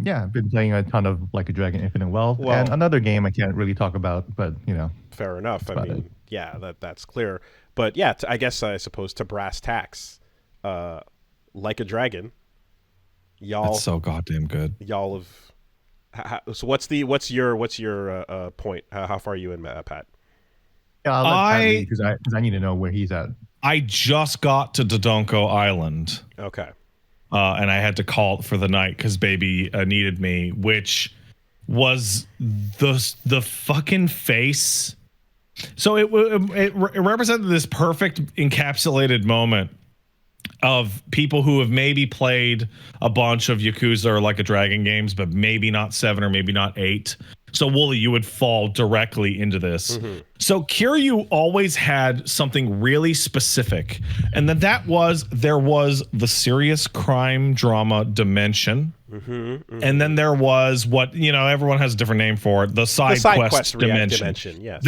Yeah, I've been playing a ton of Like a Dragon Infinite Wealth, and Well, another game I can't really talk about, but fair enough. that's I about it. mean, yeah, that's clear. But yeah, I guess I suppose to brass tacks, uh, like a dragon, That's y'all, so goddamn good. y'all have. So what's your point? How far are you in, Pat? Yeah, I'll let Pat lead because I need to know where he's at. I just got to Dodonko Island, Okay. and I had to call it for the night because baby needed me, which was the fucking face. So it represented this perfect encapsulated moment of people who have maybe played a bunch of Yakuza or Like a Dragon games, but maybe not 7 or maybe not 8. So Wooly, you would fall directly into this. Mm-hmm. So Kiryu always had something really specific, and there was the serious crime drama dimension. Mm-hmm, mm-hmm. And then there was what, everyone has a different name for it, the side quest dimension. Yes.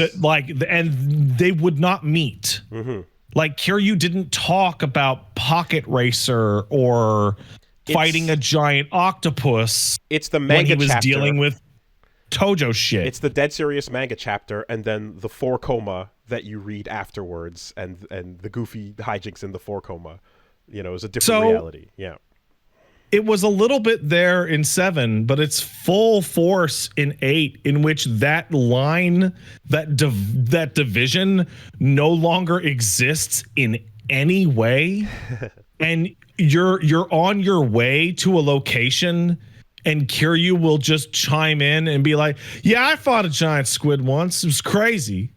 And they would not meet. Mm-hmm. Like Kiryu didn't talk about Pocket Racer or fighting a giant octopus. It's the manga when he was chapter. Dealing with Tojo shit. It's the dead serious manga chapter, and then the 4 coma that you read afterwards, and the goofy hijinks in the 4 coma. Is a different reality. Yeah. It was a little bit there in 7, but it's full force in 8, in which that line, that division no longer exists in any way. And you're on your way to a location, and Kiryu will just chime in and be like, yeah, I fought a giant squid once. It was crazy.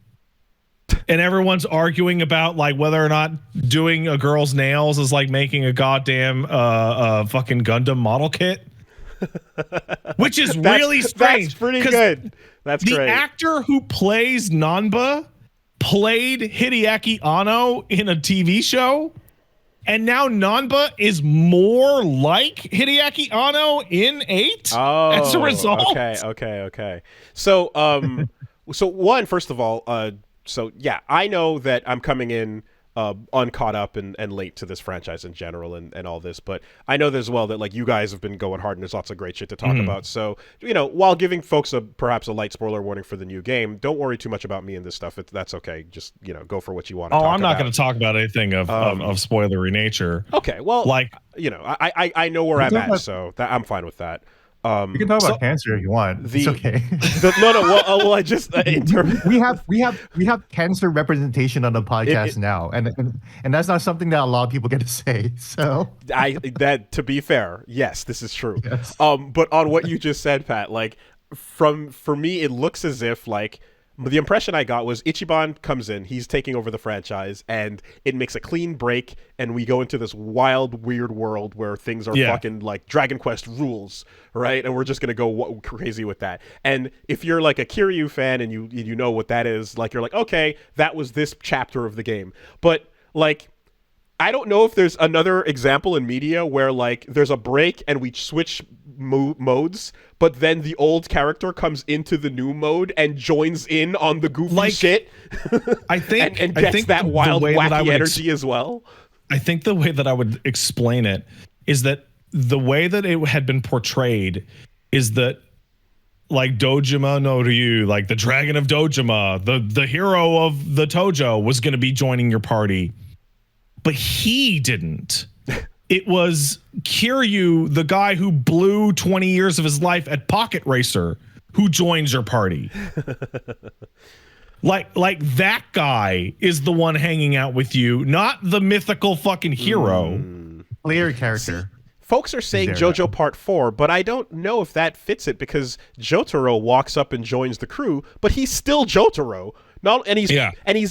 And everyone's arguing about like whether or not doing a girl's nails is like making a goddamn fucking Gundam model kit, which is really strange. That's pretty good. That's the great. actor who plays Nanba played Hideaki Anno in a TV show, and now Nanba is more like Hideaki Anno in 8 as a result. Okay. So first of all, so yeah, I know that I'm coming in uncaught up and late to this franchise in general and all this, but I know as well that like you guys have been going hard and there's lots of great shit to talk about. So while giving folks perhaps a light spoiler warning for the new game, don't worry too much about me and this stuff. That's okay. Just go for what you want to talk about. I'm not going to talk about anything of spoilery nature. Okay, well, like I know where I'm at, so I'm fine with that. You can talk about cancer if you want. It's okay. Well, I just we have cancer representation on the podcast now, and that's not something that a lot of people get to say. So to be fair, yes, this is true. Yes. But on what you just said, Pat, like for me, it looks as if like. The impression I got was Ichiban comes in, he's taking over the franchise, and it makes a clean break, and we go into this wild, weird world where things are fucking like Dragon Quest rules, right? And we're just gonna go crazy with that. And if you're like a Kiryu fan and you know what that is, like you're like, okay, that was this chapter of the game. But like, I don't know if there's another example in media where like there's a break and we switch modes, but then the old character comes into the new mode and joins in on the goofy shit. I think and gets that wild, wacky energy as well. I think the way that I would explain it is that the way that it had been portrayed is that like Dojima no Ryu, like the Dragon of Dojima, the hero of the Tojo was going to be joining your party. But he didn't. It was Kiryu, the guy who blew 20 years of his life at Pocket Racer, who joins your party. Like that guy is the one hanging out with you, not the mythical fucking hero. Player character. Folks are saying JoJo Part 4, but I don't know if that fits it because Jotaro walks up and joins the crew, but he's still Jotaro.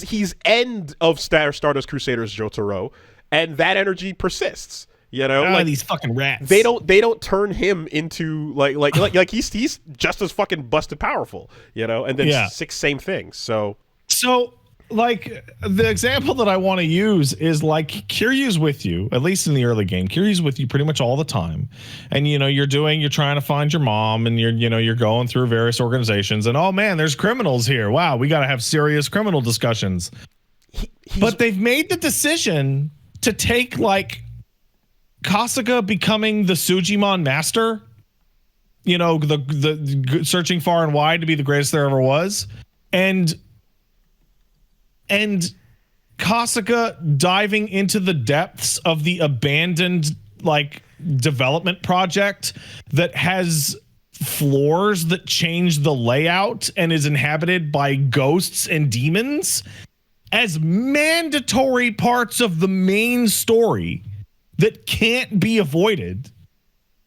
He's end of Stardust Crusaders Jotaro, and that energy persists. Like these fucking rats. They don't turn him into like he's just as fucking busted powerful, and then same things. So like the example that I want to use is like Kiryu's with you, at least in the early game. Kiryu's with you pretty much all the time. And you're trying to find your mom, and you're going through various organizations, and oh man, there's criminals here. Wow, we got to have serious criminal discussions. But they've made the decision to take like Kasuga becoming the Sujimon master the searching far and wide to be the greatest there ever was, and Kasuga diving into the depths of the abandoned development project that has floors that change the layout and is inhabited by ghosts and demons as mandatory parts of the main story that can't be avoided.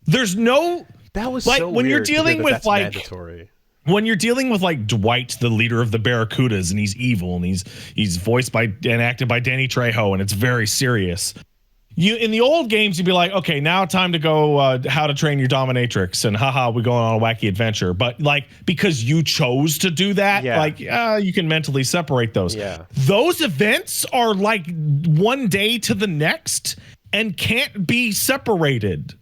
There's no that was like so when you're weird to dealing hear with that's like mandatory. When you're dealing with Dwight, the leader of the Barracudas, and he's evil, and he's voiced by and acted by Danny Trejo, and it's very serious. In the old games, you'd be like, okay, now time to go How to Train Your Dominatrix, and haha, we're going on a wacky adventure. But because you chose to do that, you can mentally separate those. Yeah. Those events are like one day to the next and can't be separated.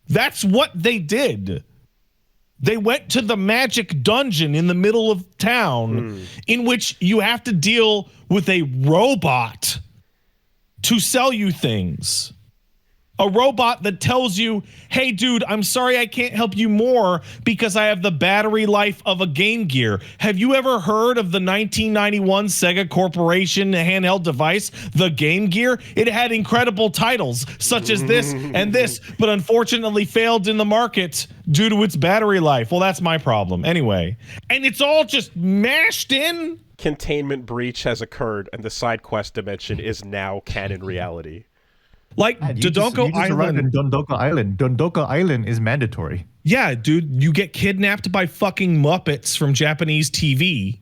That's what they did. They went to the magic dungeon in the middle of town in which you have to deal with a robot to sell you things. A robot that tells you, hey, dude, I'm sorry I can't help you more because I have the battery life of a Game Gear. Have you ever heard of the 1991 Sega Corporation handheld device, the Game Gear? It had incredible titles such as this and this, but unfortunately failed in the market due to its battery life. Well, that's my problem. Anyway, and it's all just mashed in. Containment breach has occurred, and the side quest dimension is now canon reality. Dodonko Island. Dodonko Island is mandatory. Yeah, dude, you get kidnapped by fucking Muppets from Japanese TV.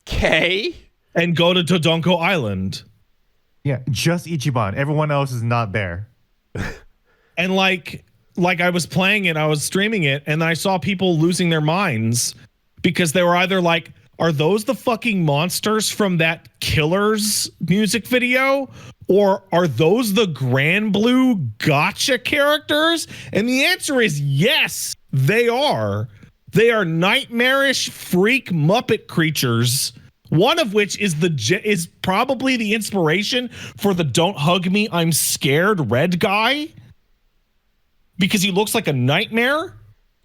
Okay. And go to Dodonko Island. Yeah, just Ichiban. Everyone else is not there. And like I was playing it, I was streaming it, and I saw people losing their minds because they were either like, are those the fucking monsters from that Killers music video? Or are those the Grand Blue gotcha characters? And the answer is yes, they are. They are nightmarish freak Muppet creatures. One of which is probably the inspiration for the "Don't Hug Me, I'm Scared" red guy, because he looks like a nightmare.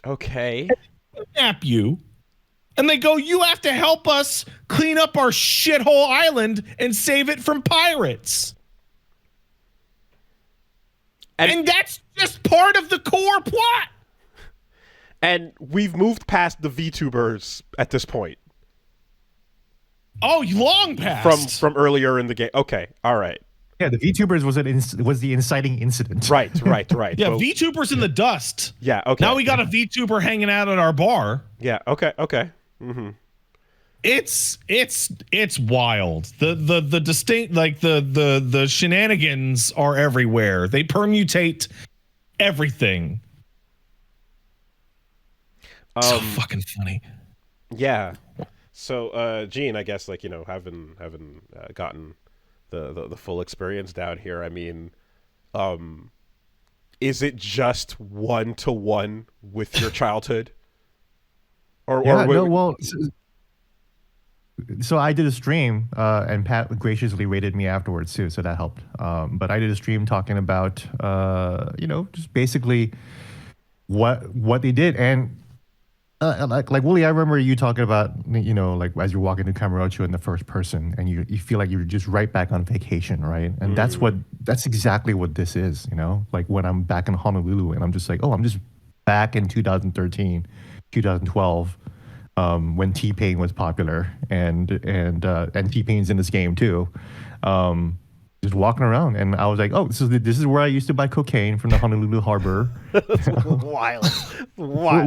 Okay. They kidnap you, and they go, "You have to help us clean up our shithole island and save it from pirates." And that's just part of the core plot. And we've moved past the VTubers at this point. Oh, long past. From earlier in the game. Okay, all right. Yeah, the VTubers was the inciting incident. Right. Yeah, But, VTubers in the dust. Yeah, okay. Now we got a VTuber hanging out at our bar. Yeah, okay. Mm-hmm. It's wild. The distinct the shenanigans are everywhere. They permutate everything. So fucking funny. Yeah. So Gene, I guess having gotten the full experience down here, I mean, is it just 1-to-1 with your childhood? So I did a stream, and Pat graciously rated me afterwards too, so that helped. But I did a stream talking about, just basically what they did, and like Woolie, I remember you talking about, as you're walking to Kamurocho in the first person, and you feel like you're just right back on vacation, right? And that's exactly what this is, like when I'm back in Honolulu, and I'm just like, oh, I'm just back in 2013, 2012. When T-Pain was popular, and T-Pain's in this game too, just walking around, and I was like, oh, this is where I used to buy cocaine from the Honolulu harbor. That's wild.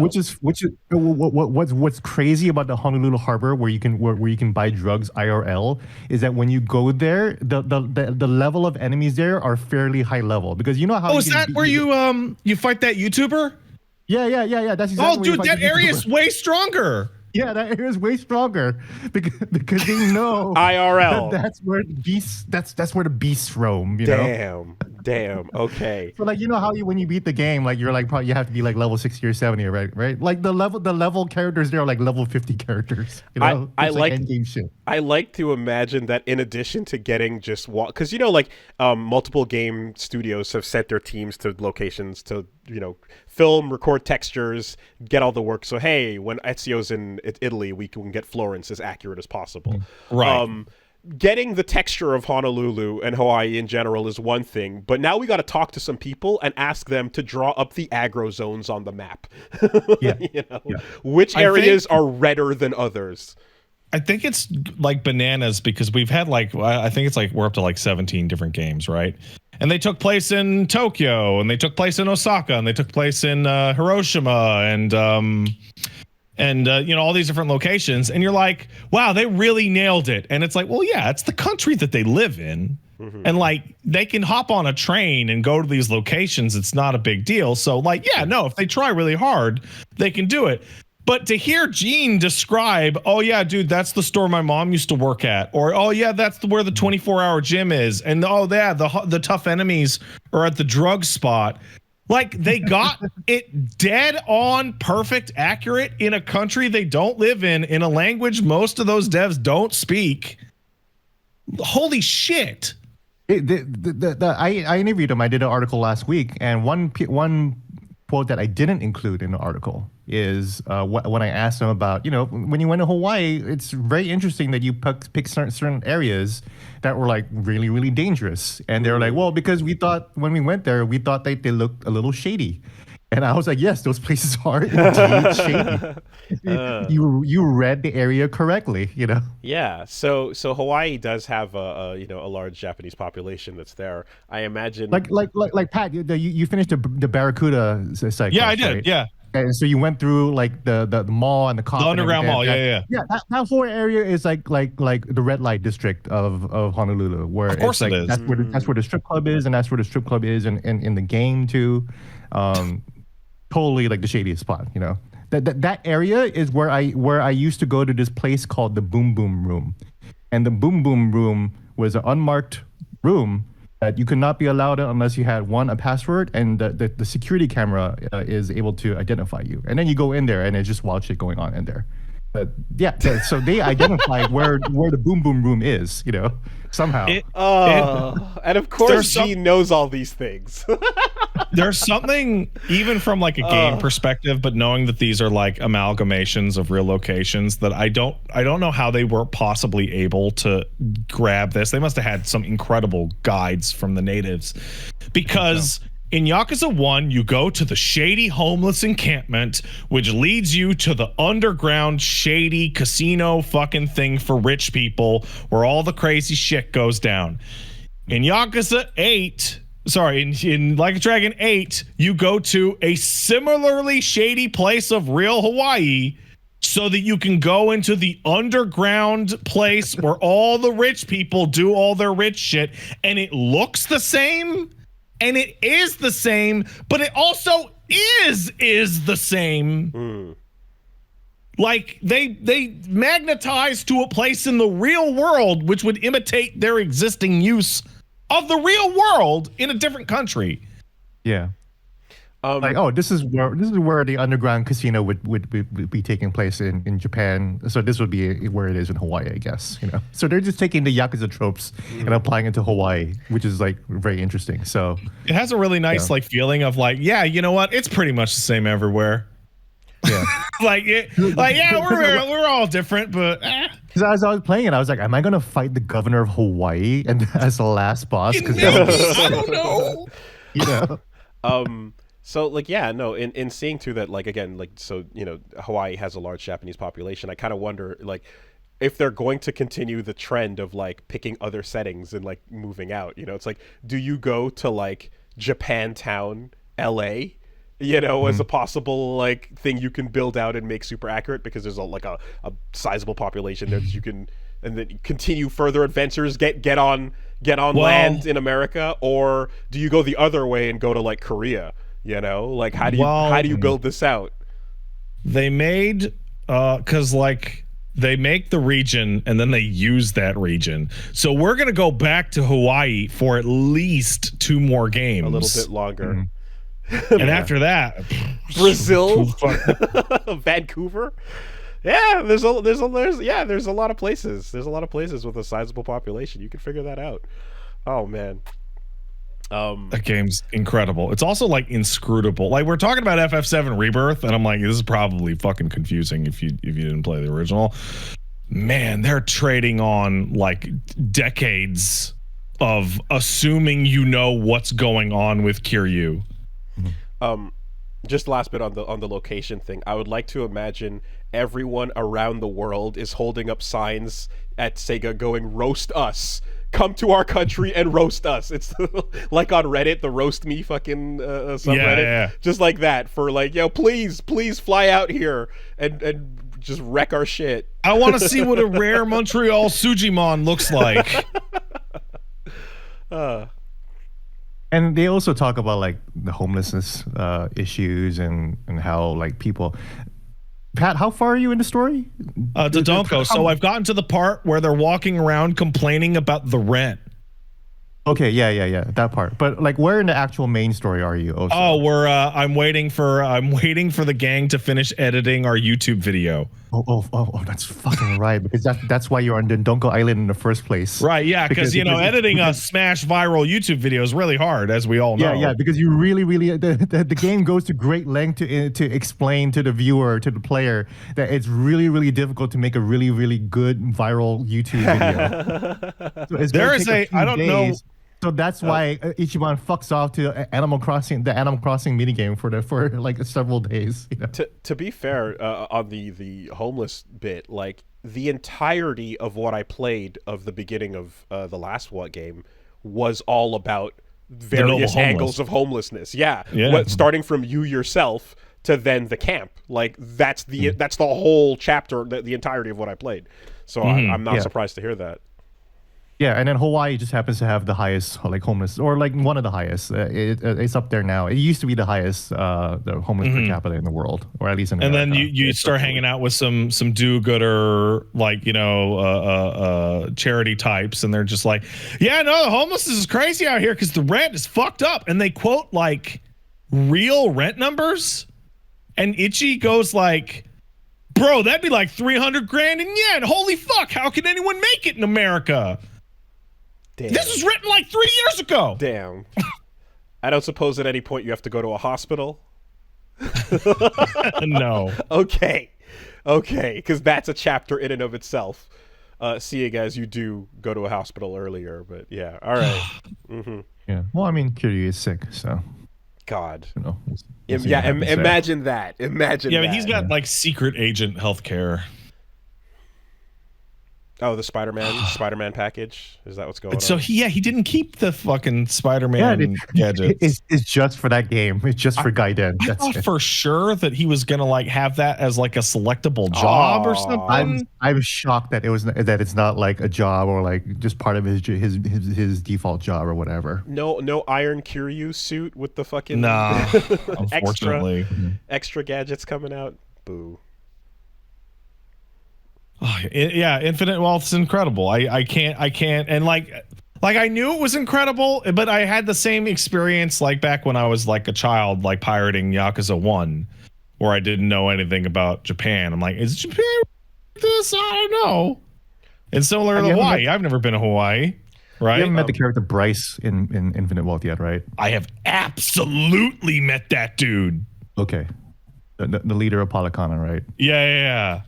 Which is what's crazy about the Honolulu harbor, where you can buy drugs IRL, is that when you go there, the level of enemies there are fairly high level, because you know how. Oh, is that where you fight that YouTuber? Yeah. That's exactly. Oh, dude, that area is way stronger. Yeah, that area is way stronger because they know IRL. That's where the beasts. That's where the beasts roam. You know? Damn. Okay. So how when you beat the game, you're probably you have to be level 60 or 70, right? Like the level characters there are level 50 characters. I like endgame shit. I like to imagine that in addition to getting just because multiple game studios have sent their teams to locations to film, record textures, get all the work. So hey, when Ezio's in Italy, we can get Florence as accurate as possible. Right. Getting the texture of Honolulu and Hawaii in general is one thing, but now we got to talk to some people and ask them to draw up the aggro zones on the map. Yeah. Which areas are redder than others? I think it's like bananas because we've had I think it's we're up to 17 different games, right? And they took place in Tokyo, and they took place in Osaka, and they took place in Hiroshima, and all these different locations. And you're like, wow, they really nailed it. And it's like, well, yeah, it's the country that they live in. Mm-hmm. And they can hop on a train and go to these locations. It's not a big deal. So if they try really hard, they can do it. But to hear Gene describe, oh, yeah, dude, that's the store my mom used to work at. Or, oh, yeah, that's where the 24-hour gym is. And, oh, yeah, the tough enemies are at the drug spot. They got it dead on, perfect, accurate in a country they don't live in a language most of those devs don't speak. Holy shit. I interviewed him. I did an article last week. And one quote that I didn't include in the article is when I asked him about, when you went to Hawaii, it's very interesting that you pick certain areas that were really, really dangerous. And they were like, well, because we thought when we went there, we thought that they looked a little shady. And I was like, yes, those places are indeed shady. You read the area correctly, Yeah. So Hawaii does have a large Japanese population that's there. I imagine like Pat, you finished the Barracuda site. Yeah, I did. Right? Yeah. And so you went through the mall and the cop. The underground mall, yeah. That whole area is like the red light district of Honolulu, where of course it is. That's where the strip club is, and that's where the strip club is in the game too. Totally the shadiest spot, That area is where I used to go to this place called the Boom Boom Room, and the Boom Boom Room was an unmarked room that you could not be allowed in unless you had a password, and the security camera is able to identify you. And then you go in there, and it's just wild shit going on in there. But yeah, so they identify where the Boom Boom Room is, somehow. And of course, Gene knows all these things. There's something, even from a game perspective, but knowing that these are amalgamations of real locations, that I don't know how they were possibly able to grab this. They must have had some incredible guides from the natives, because in Yakuza 1, you go to the shady homeless encampment, which leads you to the underground shady casino fucking thing for rich people, where all the crazy shit goes down. In Yakuza 8, in Like a Dragon 8, you go to a similarly shady place of real Hawaii so that you can go into the underground place where all the rich people do all their rich shit, and it looks the same. And it is the same, but it also is the same. They magnetize to a place in the real world which would imitate their existing use of the real world in a different country. Yeah. This is where the underground casino would be taking place in Japan. So this would be where it is in Hawaii, I guess. So they're just taking the Yakuza tropes and applying it to Hawaii, which is very interesting. So it has a really nice feeling of you know what? It's pretty much the same everywhere. Yeah. We're all different, but. Because as I was playing it, I was like, am I going to fight the governor of Hawaii and as the last boss? I don't know. So in seeing too that Hawaii has a large Japanese population, I kind of wonder if they're going to continue the trend of picking other settings and moving out. It's do you go to Japantown, LA, as a possible thing you can build out and make super accurate, because there's a sizable population there that you can, and then continue further adventures, get on land in America, or do you go the other way and go to Korea? How do you build this out? They made they make the region and then they use that region. So we're gonna go back to Hawaii for at least 2 more games, a little bit longer. And after that, Brazil, Vancouver. Yeah, there's a lot of places. There's a lot of places with a sizable population. You can figure that out. Oh man. That game's incredible. It's also like inscrutable. Like we're talking about FF7 Rebirth, and I'm like, this is probably fucking confusing if you didn't play the original. Man, they're trading on like decades of assuming you know what's going on with Kiryu. Just last bit on the location thing. I would like to imagine everyone around the world is holding up signs at Sega going, "Roast us. Come to our country and roast us." It's like on Reddit, the roast me fucking subreddit. Yeah. Just like that for like, yo, please fly out here and just wreck our shit. I want to see what a rare Montreal Sujimon looks like. And they also talk about like the homelessness issues and how like people. Pat, how far are you in the story? Dodonko. So I've gotten to the part where they're walking around complaining about the rent. Okay, yeah, that part. But like, where in the actual main story are you? Also? Oh, I'm waiting for the gang to finish editing our YouTube video. Oh, that's fucking right, because that's why you're on Dodonko Island in the first place. Right, yeah, because editing a smash viral YouTube video is really hard, as we all know. Yeah, because you really the game goes to great length to explain to the viewer, to the player, that it's really difficult to make a really good viral YouTube video. So it's there is I don't know. So that's why Ichiban fucks off to the Animal Crossing minigame for like several days. You know? To be fair, on the homeless bit, like the entirety of what I played of the beginning of the last game was all about various angles of homelessness. Yeah. Starting from you yourself to then the camp. Like that's the whole chapter, the entirety of what I played. So I'm not surprised to hear that. Yeah, and then Hawaii just happens to have the highest like homeless, or like one of the highest. It's up there now. It used to be the highest the homeless per capita in the world, or at least in America. And then you start hanging out with some do-gooder, like, charity types, and they're just like, yeah, no, the homelessness is crazy out here because the rent is fucked up. And they quote like real rent numbers, and Ichi goes like, bro, that'd be like 300 grand in yen. Holy fuck, how can anyone make it in America? Damn. This was written like 3 years ago. Damn. I don't suppose at any point you have to go to a hospital? No. Okay, because that's a chapter in and of itself. Seeing as you do go to a hospital earlier, but yeah, all right. Yeah. Well, I mean, Kiryu is sick, so. God. You know, imagine that. Imagine. Yeah, that. but he's got like secret agent healthcare. Oh, the Spider-Man package? Is that what's going on? So he didn't keep the fucking Spider-Man gadgets. It's just for that game. It's just for Gaiden. I thought for sure that he was gonna like have that as like a selectable job or something. I'm shocked that it's not like a job or like just part of his default job or whatever. No Iron Kiryu suit with the fucking unfortunately extra gadgets coming out. Boo. Oh, yeah, Infinite Wealth's incredible. I can't, and like I knew it was incredible, but I had the same experience like back when I was like a child, like pirating Yakuza 1, where I didn't know anything about Japan. I'm like, is Japan like this? I don't know. And similar to Hawaii, I've never been to Hawaii, right? You haven't met the character Bryce in Infinite Wealth yet, right? I have absolutely met that dude. Okay, the leader of Polycana, right? Yeah.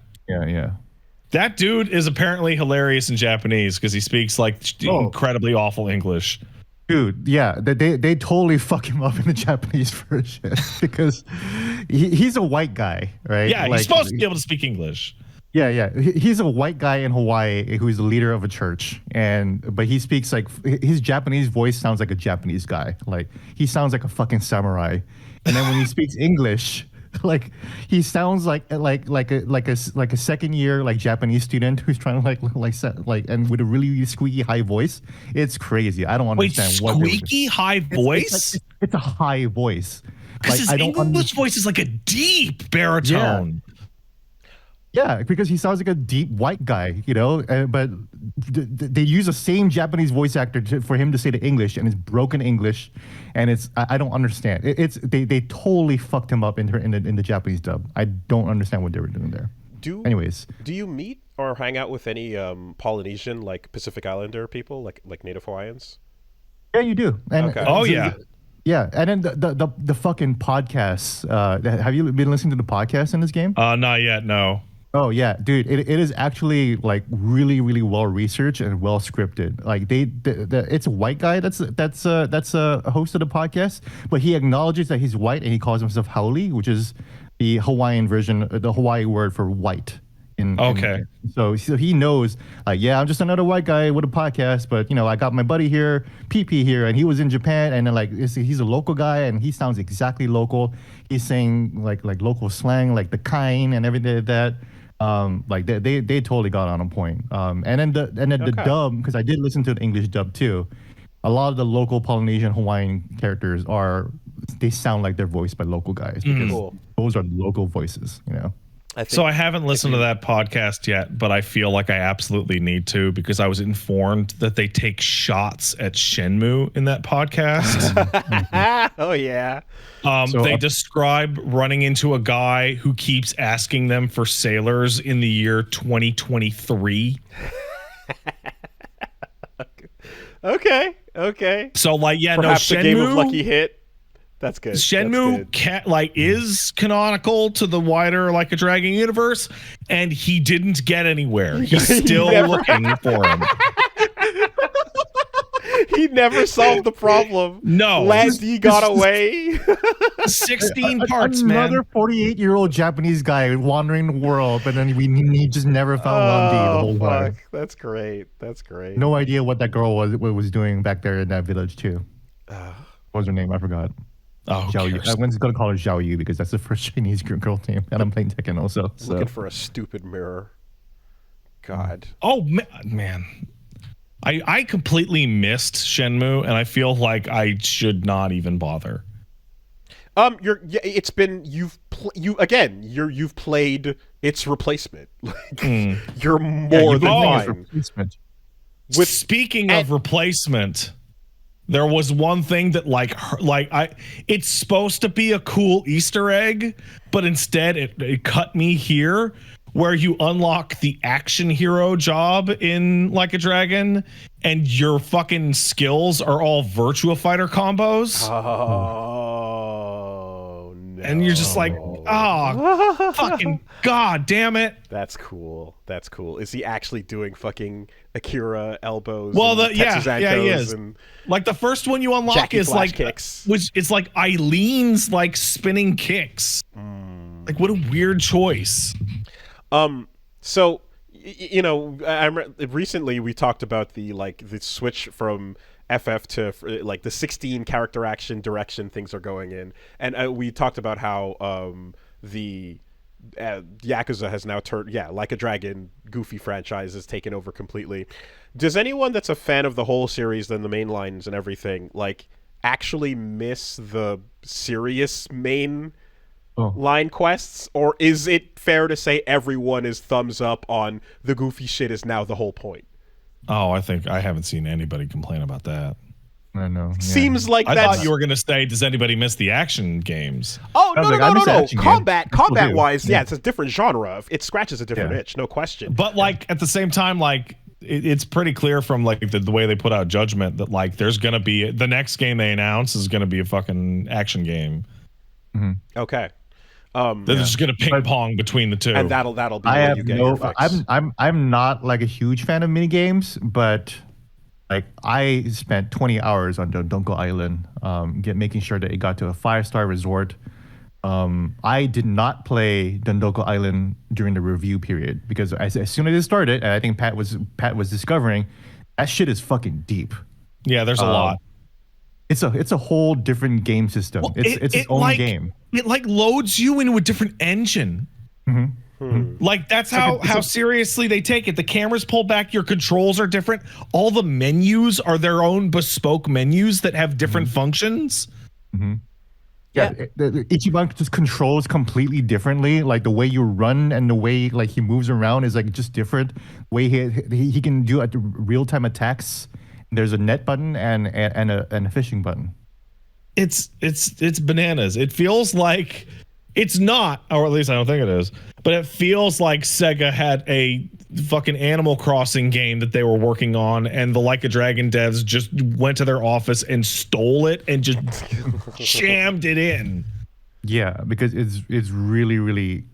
That dude is apparently hilarious in Japanese because he speaks like incredibly awful English. Dude, yeah, they totally fuck him up in the Japanese version because he's a white guy, right? Yeah, like, he's supposed to be able to speak English. Yeah. He's a white guy in Hawaii who's the leader of a church, but he speaks like his Japanese voice sounds like a Japanese guy. Like he sounds like a fucking samurai, and then when he speaks English, like he sounds like a second year like Japanese student who's trying to and with a really squeaky high voice. It's crazy. I don't understand. Squeaky high voice? It's a high voice. Because his English voice is like a deep baritone. Yeah, because he sounds like a deep white guy, but they use the same Japanese voice actor for him to say the English, and it's broken English, and I don't understand. They totally fucked him up in the Japanese dub. I don't understand what they were doing there. Do you meet or hang out with any Polynesian, like Pacific Islander people, like Native Hawaiians? Yeah, you do. And Okay. Oh yeah. yeah. And then the fucking podcasts. Have you been listening to the podcast in this game? Not yet. No. Oh yeah, dude, it is actually like really, really well researched and well scripted. Like it's a white guy that's a host of the podcast, but he acknowledges that he's white and he calls himself Haole, which is the Hawaiian version, the Hawaii word for white. Okay. So he knows, like, yeah, I'm just another white guy with a podcast, but you know, I got my buddy here, PP here, and he was in Japan, and then like he's a local guy, and he sounds exactly local. He's saying like local slang, like the kind and everything like that. Like they totally got on point. And then the dub, because I did listen to the English dub too. A lot of the local Polynesian Hawaiian characters they sound like they're voiced by local guys because those are local voices, you know. I haven't listened to that podcast yet, but I feel like I absolutely need to because I was informed that they take shots at Shenmue in that podcast. Oh yeah. They describe running into a guy who keeps asking them for sailors in the year 2023. Okay. So like, yeah, Perhaps no, the game of Shenmue. Lucky Hit. That's good. Shenmue is canonical to the wider Like a Dragon universe, and he didn't get anywhere. He's still looking for him. He never solved the problem. No. Landy got away. 16 parts, man. Another 48-year-old Japanese guy wandering the world, but then he just never found Landy the whole time. That's great. No idea what that girl was doing back there in that village too. What was her name? I forgot. Oh, Zhao Yu. I was going to call her Zhao Yu because that's the first Chinese girl name, and I'm playing Tekken also. So. Looking for a stupid mirror. God. Oh man. I completely missed Shenmue, and I feel like I should not even bother. You've played its replacement. You're more than fine. Speaking of replacement, there was one thing that it's supposed to be a cool Easter egg, but instead it cut me here, where you unlock the action hero job in Like a Dragon, and your fucking skills are all Virtua Fighter combos. Oh no! And you're just like, fucking god damn it! That's cool. Is he actually doing fucking Akira elbows? Well, and he is. And like the first one you unlock Jackie is Flash like kicks. which it's like Eileen's like spinning kicks. Like what a weird choice. So recently we talked about the switch from FF to like the 16 character action direction things are going in, and we talked about how the Yakuza has now turned Like a Dragon Goofy franchise has taken over completely. Does anyone that's a fan of the whole series and the main lines and everything like actually miss the serious main line quests, or is it fair to say everyone is thumbs up on the goofy shit is now the whole point? Oh, I think I haven't seen anybody complain about that. I know. Yeah. Seems like I that's... thought you were going to say, does anybody miss the action games? Oh, no. Combat wise, yeah, it's a different genre. It scratches a different itch, no question. But like at the same time, like it's pretty clear from like the way they put out Judgment that like there's going to be the next game they announce is going to be a fucking action game. Mm-hmm. Okay. They're just gonna ping pong between the two, and that'll be where you get your fix. I'm not like a huge fan of mini games, but like I spent 20 hours on Dodonko Island, making sure that it got to a 5-star resort. I did not play Dodonko Island during the review period because as soon as it started, and I think Pat was discovering that shit is fucking deep. Yeah, there's a lot. It's a whole different game system. Well, it's its own game. It like loads you into a different engine. Like that's how seriously they take it. The cameras pull back, your controls are different. All the menus are their own bespoke menus that have different functions. Yeah, the Ichiban just controls completely differently. Like the way you run and the way like he moves around is like just different. The way he can do real-time attacks. There's a net button and a fishing button. It's bananas. It feels like It's not, or at least I don't think it is, but it feels like Sega had a fucking Animal Crossing game that they were working on, and the Like a Dragon devs just went to their office and stole it and just jammed it in. Yeah, because it's really really.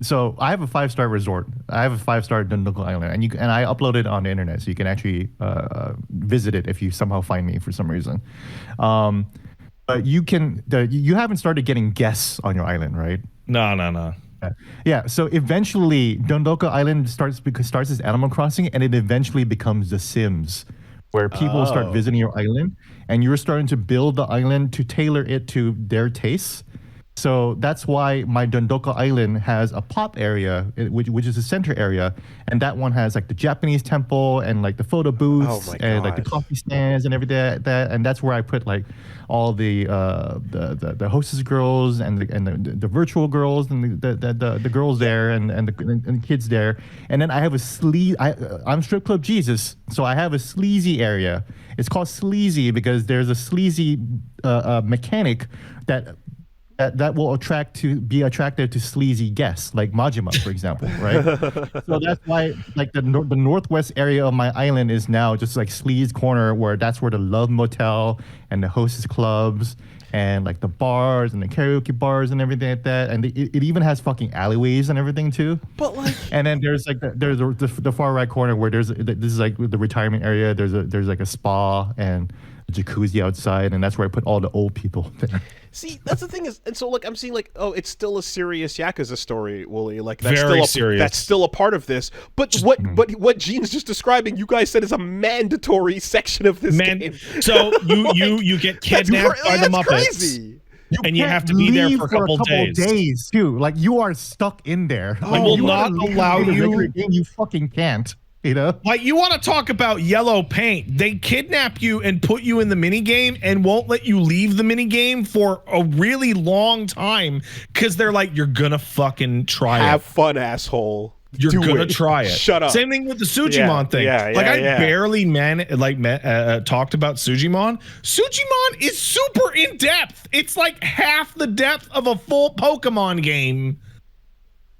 So I have a 5-star resort. I have a 5-star Dodonko Island, and I upload it on the internet, so you can actually visit it if you somehow find me for some reason. But you haven't started getting guests on your island, right? No. Yeah. So eventually, Dodonko Island starts as Animal Crossing, and it eventually becomes The Sims, where people start visiting your island, and you're starting to build the island to tailor it to their tastes. So that's why my Dodonko Island has a pop area, which is the center area, and that one has like the Japanese temple and like the photo booths and like the coffee stands and everything like that. And that's where I put like all the hostess girls and the virtual girls and the girls there and the kids there. And then I have I'm Strip Club Jesus, so I have a sleazy area. It's called sleazy because there's a sleazy mechanic that will be attracted to sleazy guests like Majima, for example, right? So that's why like the northwest area of my island is now just like Sleaze Corner, where that's where the Love Motel and the hostess clubs and like the bars and the karaoke bars and everything like that, and it even has fucking alleyways and everything too. But like, and then there's like the far right corner where this is like the retirement area. There's like a spa and a jacuzzi outside, and that's where I put all the old people there. See, that's the thing is, and so like I'm seeing like, oh, it's still a serious Yakuza story, Woolie. Like that's Very still serious. That's still a part of this. But what Gene's just describing, you guys said is a mandatory section of this game. So you get kidnapped by the Muppets. Crazy. And you have to be there for a couple days too. Like you are stuck in there. I will not allow you. You fucking can't. You know, like you want to talk about yellow paint? They kidnap you and put you in the mini game and won't let you leave the mini game for a really long time because they're like, you're gonna fucking try it. Have fun, asshole. You're gonna try it. Shut up. Same thing with the Sujimon thing. I barely talked about Sujimon. Sujimon is super in depth. It's like half the depth of a full Pokemon game.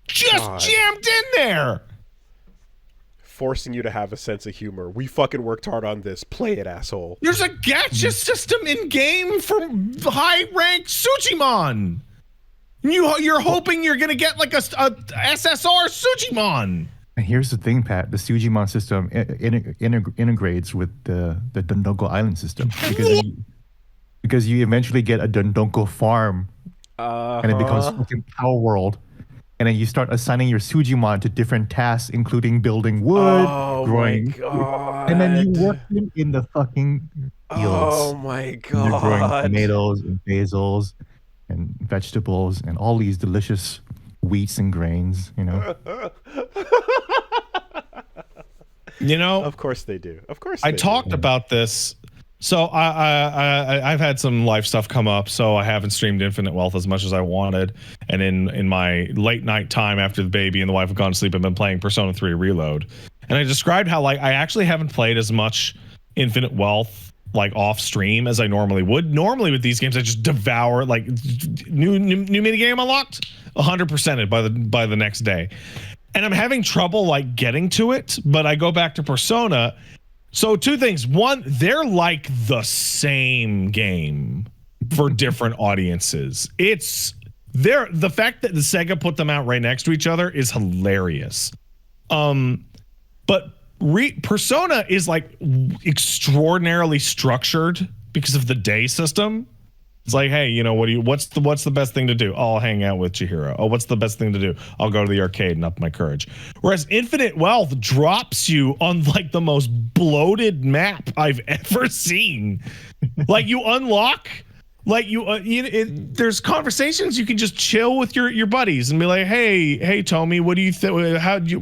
Just jammed in there. Forcing you to have a sense of humor. We fucking worked hard on this. Play it, asshole. There's a gacha system in game for high rank Sujimon. You're hoping you're gonna get like a SSR Sujimon. And here's the thing, Pat. The Sujimon system integrates with the Dodonko Island system because you eventually get a Dodonko farm, and it becomes fucking Power World. And then you start assigning your Sujimon to different tasks, including building wood, growing, and then you work them in the fucking fields. Oh my god! You're growing tomatoes and basils and vegetables and all these delicious wheats and grains. You know. Of course they do. Of course. I talked about this. So I've had some life stuff come up, so I haven't streamed Infinite Wealth as much as I wanted. And in my late night time after the baby and the wife have gone to sleep, I've been playing Persona 3 Reload. And I described how like I actually haven't played as much Infinite Wealth like off stream as I normally would. Normally with these games, I just devour like new mini game unlocked, 100%ed by the next day. And I'm having trouble like getting to it, but I go back to Persona. So two things. One, they're like the same game for different audiences. The fact that the Sega put them out right next to each other is hilarious. But Persona is like extraordinarily structured because of the day system. It's like, hey, you know, what's the best thing to do? Oh, I'll hang out with Chihiro. Oh, what's the best thing to do? I'll go to the arcade and up my courage. Whereas Infinite Wealth drops you on like the most bloated map I've ever seen. Like you unlock, like there's conversations you can just chill with your buddies and be like, hey, Tommy, what do you think?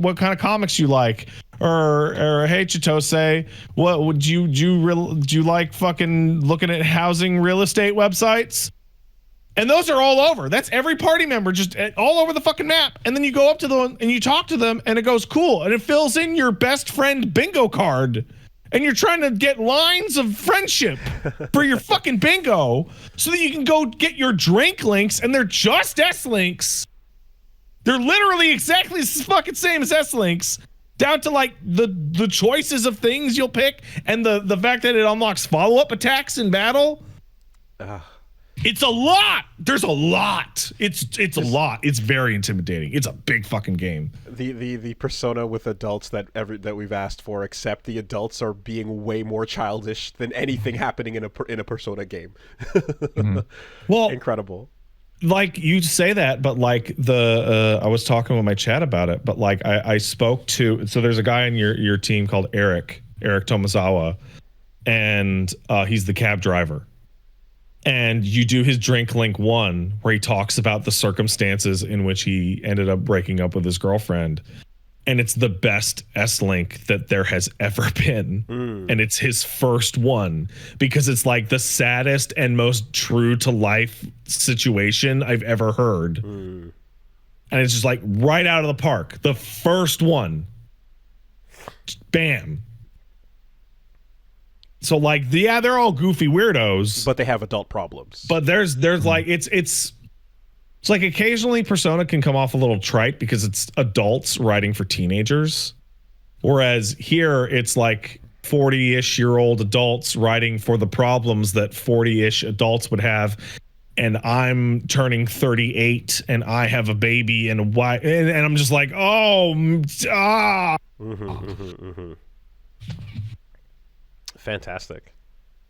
What kind of comics you like? Or hey, Chitose, what would you like fucking looking at housing real estate websites? And those are all over. That's every party member just all over the fucking map. And then you go up to them and you talk to them and it goes cool. And it fills in your best friend bingo card. And you're trying to get lines of friendship for your fucking bingo so that you can go get your drink links, and they're just S links. They're literally exactly the fucking same as S links, down to like the choices of things you'll pick and the fact that it unlocks follow-up attacks in battle. It's a lot. There's a lot. It's a lot. It's very intimidating. It's a big fucking game. The persona with adults that we've asked for, except the adults are being way more childish than anything happening in a Persona game. Well, incredible. Like you say that, but like I was talking with my chat about it, but like I spoke to, so there's a guy on your team called Eric Tomazawa, and he's the cab driver. And you do his drink link 1 where he talks about the circumstances in which he ended up breaking up with his girlfriend. And it's the best S-Link that there has ever been. And it's his first one because it's like the saddest and most true to life situation I've ever heard. And it's just like right out of the park. The first one. Bam. So like, yeah, they're all goofy weirdos, but they have adult problems. But there's like, it's like occasionally Persona can come off a little trite because it's adults writing for teenagers. Whereas here it's like 40-ish-year-old adults writing for the problems that 40-ish adults would have. And I'm turning 38 and I have a baby and a wife. And I'm just like, Fantastic.